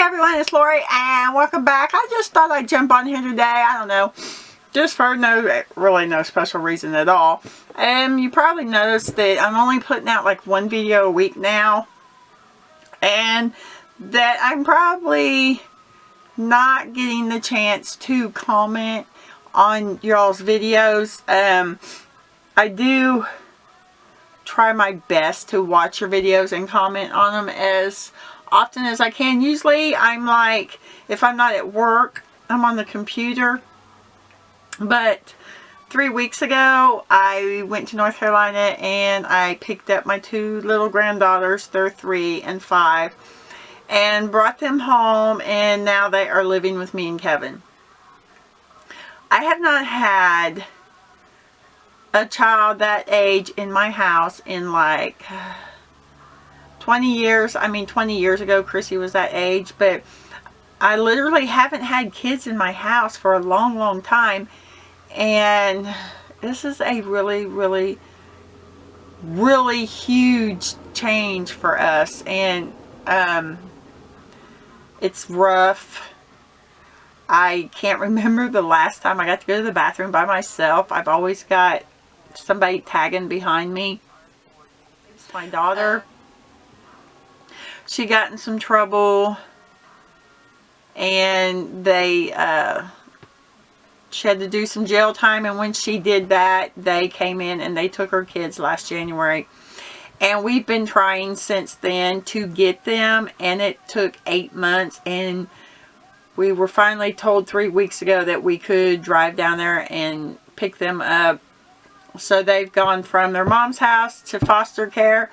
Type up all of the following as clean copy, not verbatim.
Hey everyone, it's Lori and welcome back. I just thought I'd jump on here today. I don't know, just for really no special reason at all. You probably noticed that I'm only putting out like one video a week now, and that I'm probably not getting the chance to comment on y'all's videos. I do try my best to watch your videos and comment on them as often as I can. Usually I'm like, if I'm not at work, I'm on the computer. But 3 weeks ago I went to North Carolina and I picked up my two little granddaughters. They're 3 and 5, and brought them home, and now they are living with me and Kevin. I have not had a child that age in my house in like 20 years. I mean, 20 years ago Chrissy was that age, but I literally haven't had kids in my house for a long time, and this is a really huge change for us, and it's rough. I can't remember the last time I got to go to the bathroom by myself. I've always got somebody tagging behind me. It's my daughter. She got in some trouble, and she had to do some jail time, and when she did that, they came in and they took her kids last January, and we've been trying since then to get them, and it took 8 months, and we were finally told 3 weeks ago that we could drive down there and pick them up. So they've gone from their mom's house to foster care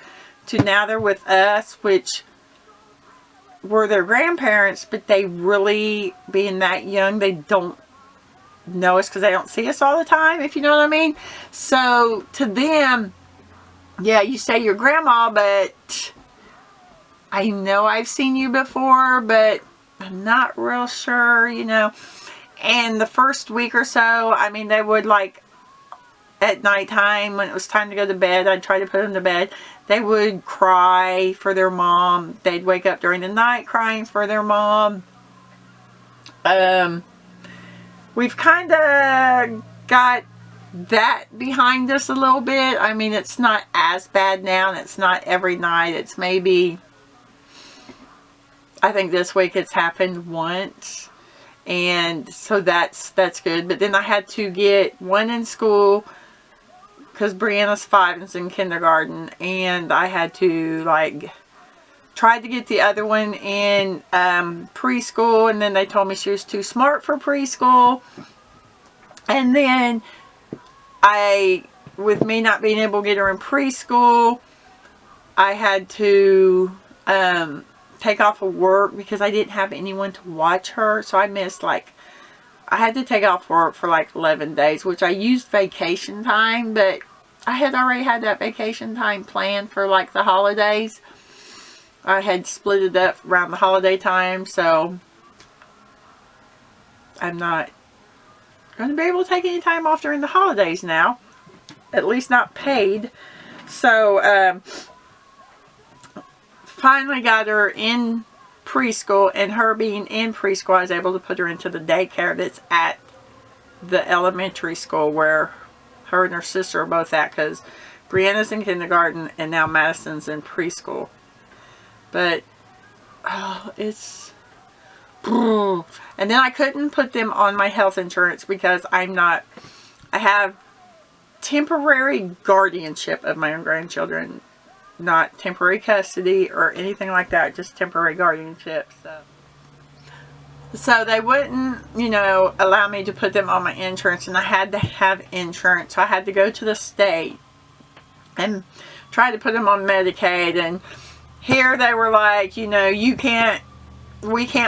to now they're with us, which were their grandparents, but they really, being that young, they don't know us because they don't see us all the time, if you know what I mean. So to them, yeah, you say you're grandma, but I know I've seen you before, but I'm not real sure, you know. And the first week or so, I mean, they would, like, at nighttime when it was time to go to bed, I'd try to put them to bed, they would cry for their mom. They'd wake up during the night crying for their mom. We've kind of got that behind us a little bit. I mean, it's not as bad now, and it's not every night. It's maybe, I think this week it's happened once, and so that's good. But then I had to get one in school because Brianna's 5 and is in kindergarten, and I had to, like, try to get the other one in preschool, and then they told me she was too smart for preschool. And then with me not being able to get her in preschool, I had to take off of work because I didn't have anyone to watch her. So I missed, like, I had to take off work for like 11 days, which I used vacation time, but I had already had that vacation time planned for like the holidays. I had split it up around the holiday time, so I'm not going to be able to take any time off during the holidays now. At least not paid. So, finally got her in preschool, and her being in preschool, I was able to put her into the daycare that's at the elementary school where her and her sister are both at, because Brianna's in kindergarten and now Madison's in preschool. But it's, and then I couldn't put them on my health insurance because I have temporary guardianship of my own grandchildren, not temporary custody or anything like that, just temporary guardianship. So they wouldn't, you know, allow me to put them on my insurance, and I had to have insurance. So I had to go to the state and try to put them on Medicaid, and here they were like, you know, we can't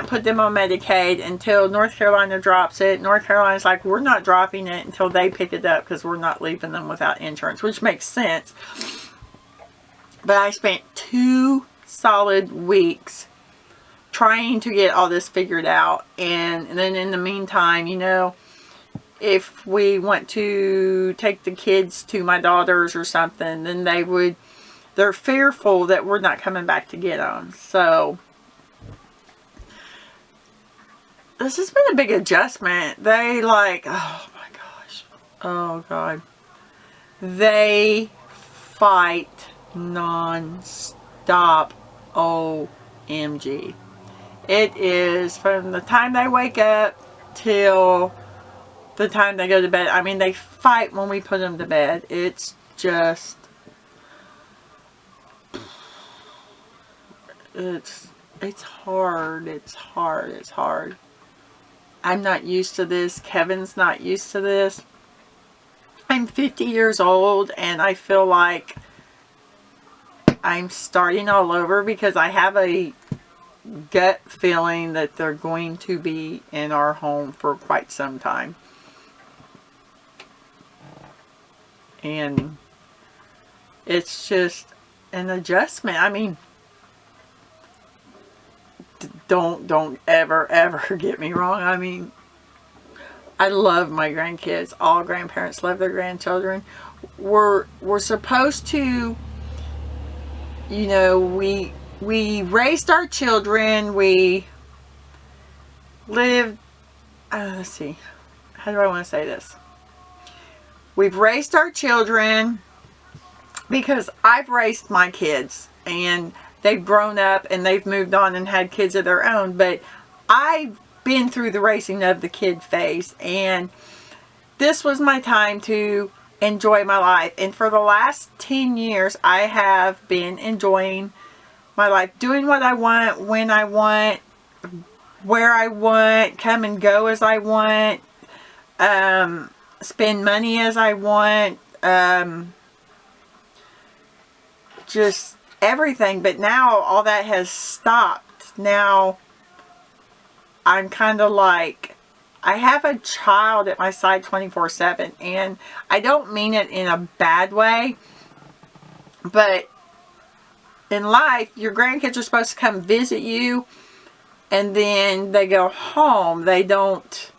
put them on Medicaid until North Carolina drops it. North Carolina's like, we're not dropping it until they pick it up because we're not leaving them without insurance, which makes sense. But I spent 2 solid weeks trying to get all this figured out, and then in the meantime, you know, if we want to take the kids to my daughters or something, then they're fearful that we're not coming back to get them. So this has been a big adjustment. They like, oh my gosh, oh God, they fight non-stop. OMG. It is from the time they wake up till the time they go to bed. I mean, they fight when we put them to bed. It's just, it's hard. It's hard. It's hard. I'm not used to this. Kevin's not used to this. I'm 50 years old and I feel like I'm starting all over because I have a gut feeling that they're going to be in our home for quite some time. And it's just an adjustment. I mean, don't ever get me wrong. I mean, I love my grandkids. All grandparents love their grandchildren. We're supposed to, you know, we raised our children. We lived, let's see, how do I want to say this? We've raised our children because I've raised my kids and they've grown up and they've moved on and had kids of their own. But I've been through the raising of the kid phase, and this was my time to enjoy my life. And for the last 10 years, I have been enjoying my life, doing what I want, when I want, where I want, come and go as I want, spend money as I want, just everything. But now all that has stopped. Now I'm kind of like, I have a child at my side 24/7, and I don't mean it in a bad way, but in life, your grandkids are supposed to come visit you and then they go home. They don't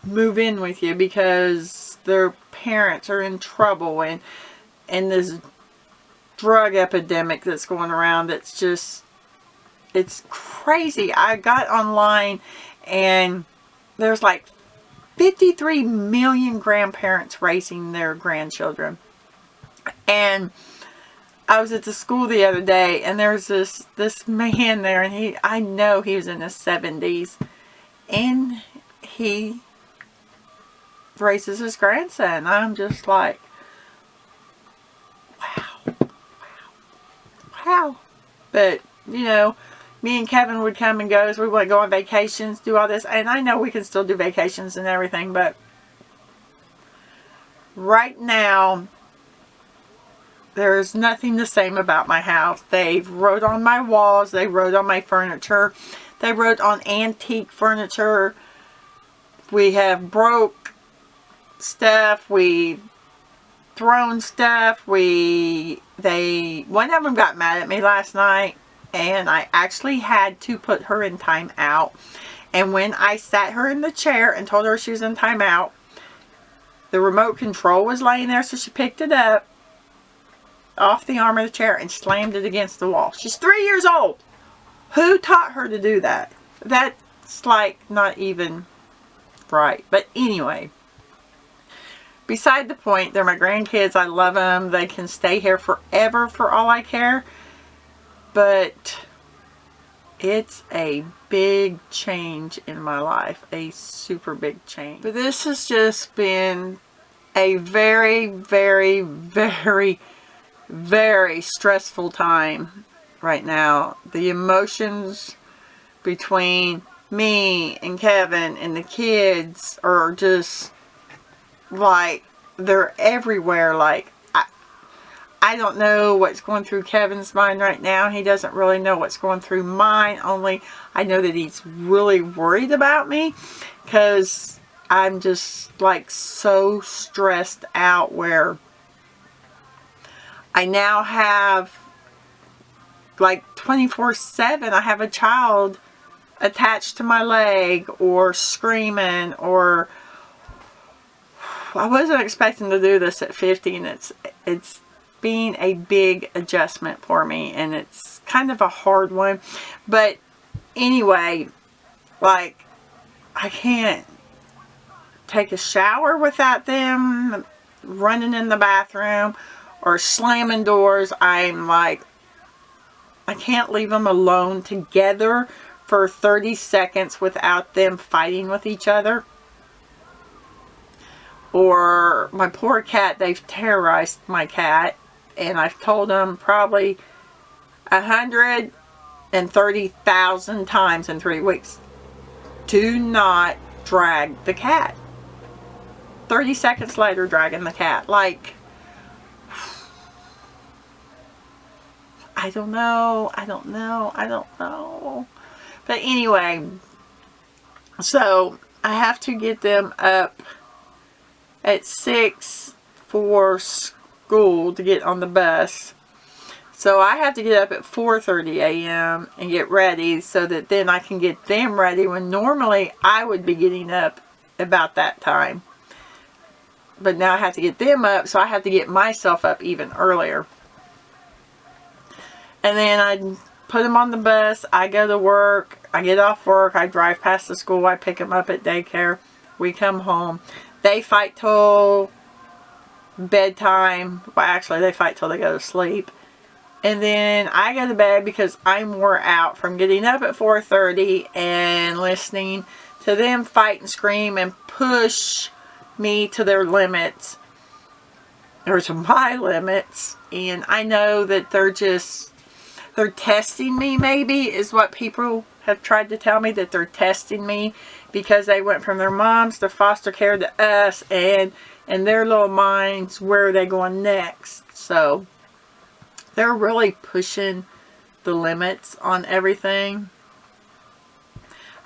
move in with you because their parents are in trouble, and this drug epidemic that's going around, that's just, it's crazy. I got online and there's like 53 million grandparents raising their grandchildren. And I was at the school the other day and there's this man there, and I know he was in his 70s, and he raises his grandson. I'm just like, wow. But, you know, me and Kevin would come and go as we would go on vacations, do all this. And I know we can still do vacations and everything, but right now, there's nothing the same about my house. They've wrote on my walls. They wrote on my furniture. They wrote on antique furniture. We have broke stuff. We've thrown stuff. One of them got mad at me last night, and I actually had to put her in timeout. And when I sat her in the chair and told her she was in timeout, the remote control was laying there, so she picked it up off the arm of the chair and slammed it against the wall. She's 3 years old. Who taught her to do that? That's like not even right. But anyway, beside the point, they're my grandkids. I love them. They can stay here forever for all I care. But it's a big change in my life. A super big change. But this has just been a very, very, very, very stressful time right now. The emotions between me and Kevin and the kids are just like, they're everywhere. Like, I don't know what's going through Kevin's mind right now. He doesn't really know what's going through mine. Only I know that he's really worried about me because I'm just like so stressed out, where I now have like 24/7, I have a child attached to my leg or screaming, or I wasn't expecting to do this at 50, and it's being a big adjustment for me, and it's kind of a hard one. But anyway, like, I can't take a shower without them running in the bathroom or slamming doors. I'm like, I can't leave them alone together for 30 seconds without them fighting with each other. Or my poor cat, they've terrorized my cat, and I've told them probably 130,000 times in 3 weeks, do not drag the cat. 30 seconds later, dragging the cat. Like, I don't know. But anyway, so I have to get them up at 6 for school to get on the bus. So I have to get up at 4:30 a.m. and get ready so that then I can get them ready when normally I would be getting up about that time. But now I have to get them up, so I have to get myself up even earlier. And then I put them on the bus, I go to work, I get off work, I drive past the school, I pick them up at daycare, we come home. They fight till bedtime. Well, actually, they fight till they go to sleep. And then I go to bed because I'm wore out from getting up at 4:30 and listening to them fight and scream and push me to their limits, or to my limits. And I know that they're testing me, maybe, is what people have tried to tell me, that they're testing me because they went from their moms to foster care to us, and in their little minds, where are they going next? So they're really pushing the limits on everything.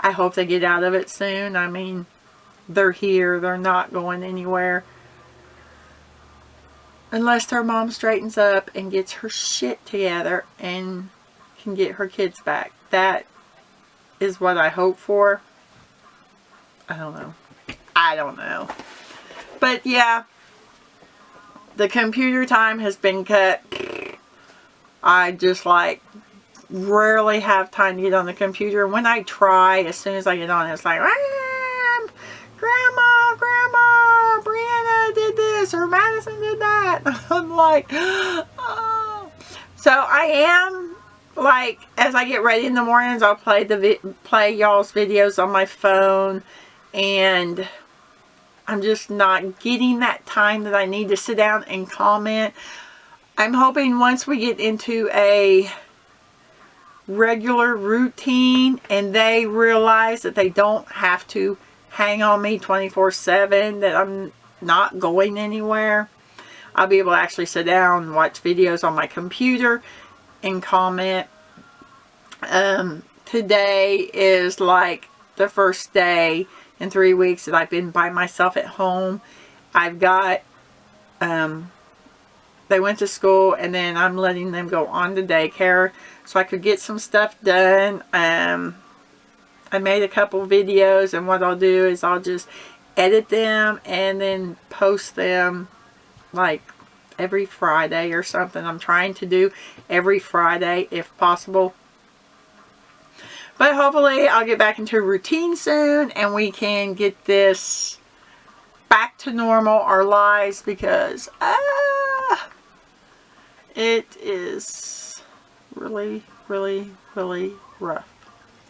I hope they get out of it soon. I mean, they're here. They're not going anywhere. Unless their mom straightens up and gets her shit together and can get her kids back. That is what I hope for. I don't know. But yeah, the computer time has been cut. I just like rarely have time to get on the computer. When I try, as soon as I get on, it's like, Grandma, Brianna did this, or Madison did that. I'm like, oh. So I am, like, as I get ready in the mornings, I'll play y'all's videos on my phone, and I'm just not getting that time that I need to sit down and comment. I'm hoping once we get into a regular routine and they realize that they don't have to hang on me 24/7, that I'm not going anywhere, I'll be able to actually sit down and watch videos on my computer and comment. Today is like the first day in 3 weeks that I've been by myself at home. I've got, they went to school, and then I'm letting them go on to daycare so I could get some stuff done. I made a couple videos, and what I'll do is I'll just edit them and then post them like every Friday or something. I'm trying to do every Friday if possible. But hopefully I'll get back into a routine soon and we can get this back to normal, our lives, because it is really, really, really rough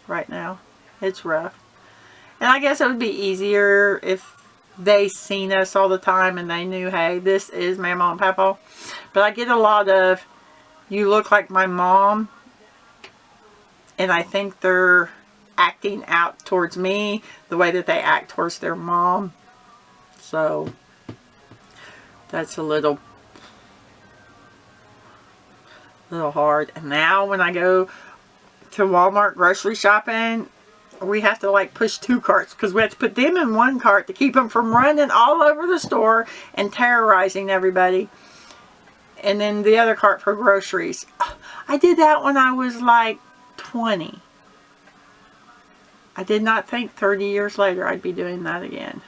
right now. It's rough. And I guess it would be easier if they seen us all the time and they knew, hey, this is Mama and Papa. But I get a lot of, you look like my mom. And I think they're acting out towards me the way that they act towards their mom. So that's a little hard. And now when I go to Walmart grocery shopping, we have to like push 2 carts because we have to put them in 1 cart to keep them from running all over the store and terrorizing everybody. And then the other cart for groceries. I did that when I was like 20. I did not think 30 years later I'd be doing that again.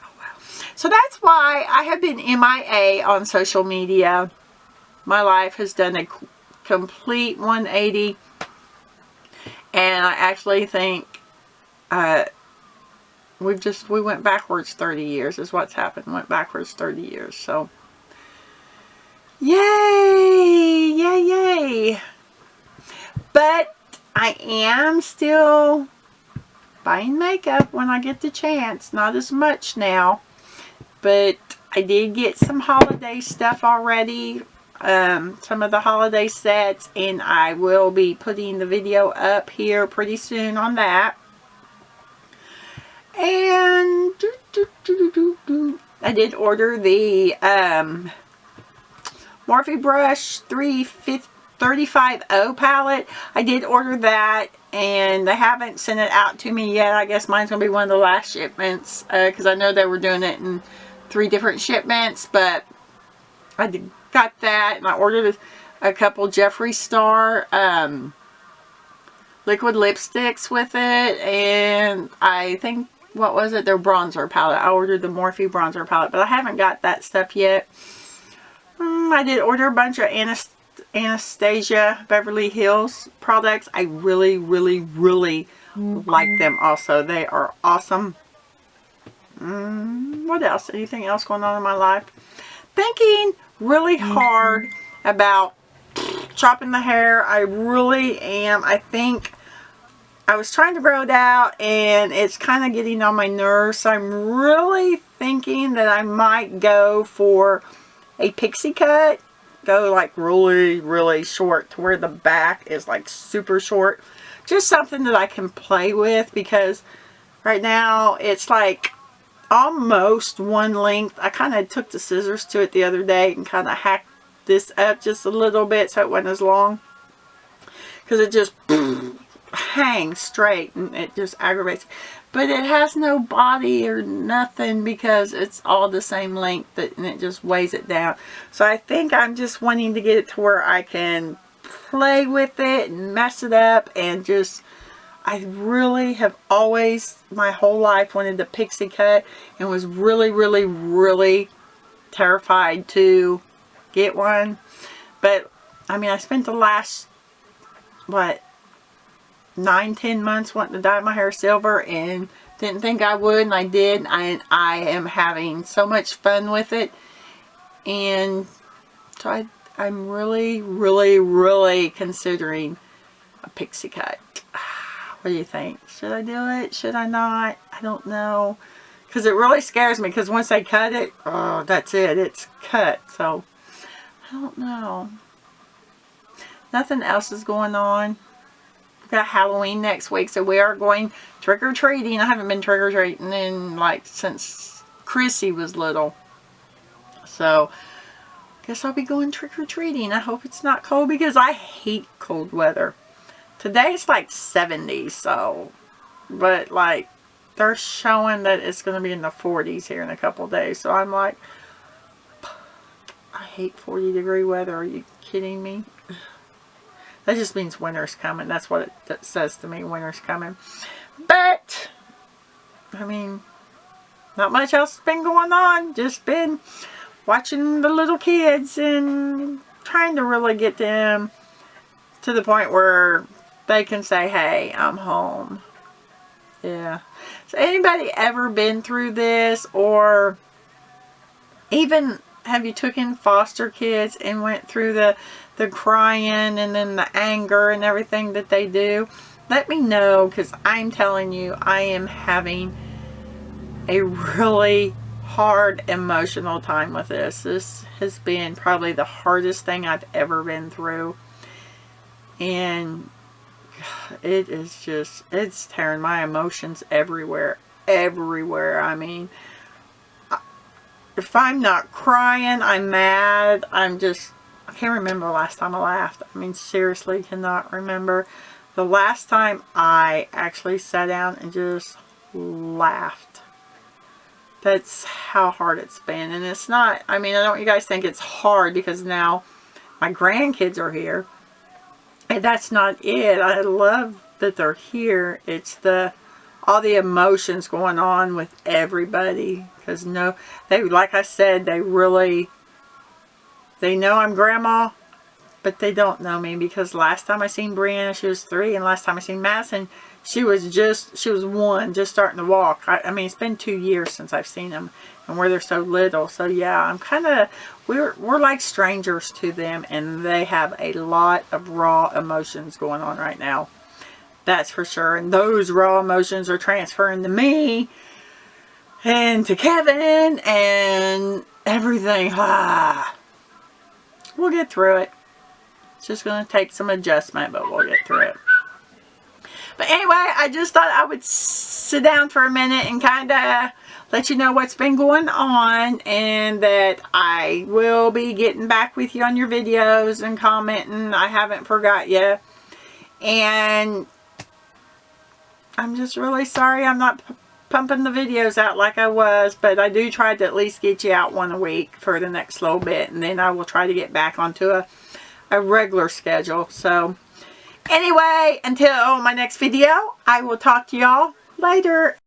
Oh, wow. So that's why I have been MIA on social media. My life has done a complete 180. And I actually think we went backwards 30 years is what's happened. Went backwards 30 years. So, yay! Yay, yay! But I am still buying makeup when I get the chance. Not as much now. But I did get some holiday stuff already. Some of the holiday sets. And I will be putting the video up here pretty soon on that. And I did order the Morphe Brush 350 palette. I did order that, and they haven't sent it out to me yet. I guess mine's going to be one of the last shipments, because I know they were doing it in 3 different shipments, but I got that, and I ordered a couple Jeffree Star liquid lipsticks with it, and I think, what was it? Their bronzer palette. I ordered the Morphe bronzer palette, but I haven't got that stuff yet. I did order a bunch of Anastasia Beverly Hills products. I really, really, really like them also. They are awesome. What else? Anything else going on in my life? Thinking really hard about chopping the hair. I really am. I think I was trying to grow it out, and it's kind of getting on my nerves. So I'm really thinking that I might go for a pixie cut. Go like really, really short to where the back is like super short. Just something that I can play with, because right now it's like almost one length. I kind of took the scissors to it the other day and kind of hacked this up just a little bit so it wasn't as long. Because it just hangs straight and it just aggravates. But it has no body or nothing, because it's all the same length, and it just weighs it down. So I think I'm just wanting to get it to where I can play with it and mess it up, and just, I really have always my whole life wanted the pixie cut, and was really, really, really terrified to get one. But I mean, I spent the last, what, 9-10 months wanting to dye my hair silver, and didn't think I would, and I did. I am having so much fun with it, and so I'm really, really, really considering a pixie cut. What do you think? Should I do it? Should I not? I don't know, because it really scares me, because once they cut it, oh, that's it, it's cut. So I don't know. Nothing else is going on. We've got Halloween next week, so we are going trick-or-treating. I haven't been trick-or-treating in like since Chrissy was little. So guess I'll be going trick-or-treating. I hope it's not cold, because I hate cold weather. Today it's like 70, so, but like they're showing that it's going to be in the 40s here in a couple days. So I'm like, I hate 40-degree weather. Are you kidding me? That just means winter's coming. That's what it says to me. Winter's coming. But, I mean, not much else has been going on. Just been watching the little kids and trying to really get them to the point where they can say, hey, I'm home. Yeah. So anybody ever been through this, or even have you took in foster kids and went through the crying and then the anger and everything that they do? Let me know, because I'm telling you, I am having a really hard emotional time with this. This has been probably the hardest thing I've ever been through, and it is just, it's tearing my emotions everywhere. I mean, if I'm not crying, I'm mad. I'm just, I can't remember the last time I laughed. I mean, seriously, cannot remember the last time I actually sat down and just laughed. That's how hard it's been. And it's not, I mean, I don't want you guys think it's hard because now my grandkids are here. And that's not it. I love that they're here. It's all the emotions going on with everybody. Because they, like I said, they know I'm grandma, but they don't know me because last time I seen Brianna, she was 3, and last time I seen Madison, she was 1, just starting to walk. I mean, it's been 2 years since I've seen them, and where they're so little. So yeah, I'm kind of, we're like strangers to them, and they have a lot of raw emotions going on right now. That's for sure. And those raw emotions are transferring to me and to Kevin and everything. We'll get through it. It's just going to take some adjustment, but we'll get through it. But anyway, I just thought I would sit down for a minute and kind of let you know what's been going on, and that I will be getting back with you on your videos and commenting. I haven't forgot you. And I'm just really sorry I'm not pumping the videos out like I was, but I do try to at least get you out one a week for the next little bit, and then I will try to get back onto a regular schedule. So anyway, until my next video, I will talk to y'all later.